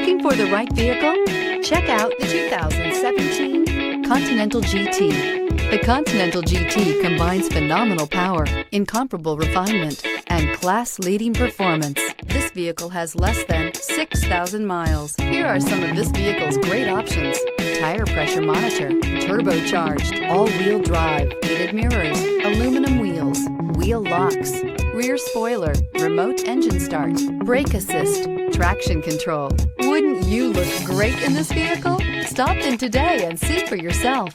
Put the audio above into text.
Looking for the right vehicle? Check out the 2017 Continental GT. The Continental GT combines phenomenal power, incomparable refinement, and class-leading performance. This vehicle has less than 6,000 miles. Here are some of this vehicle's great options: tire pressure monitor, turbocharged, all-wheel drive, heated mirrors, aluminum wheels, wheel locks, rear spoiler, remote engine start, brake assist, traction control. Wouldn't you look great in this vehicle? Stop in today and see for yourself.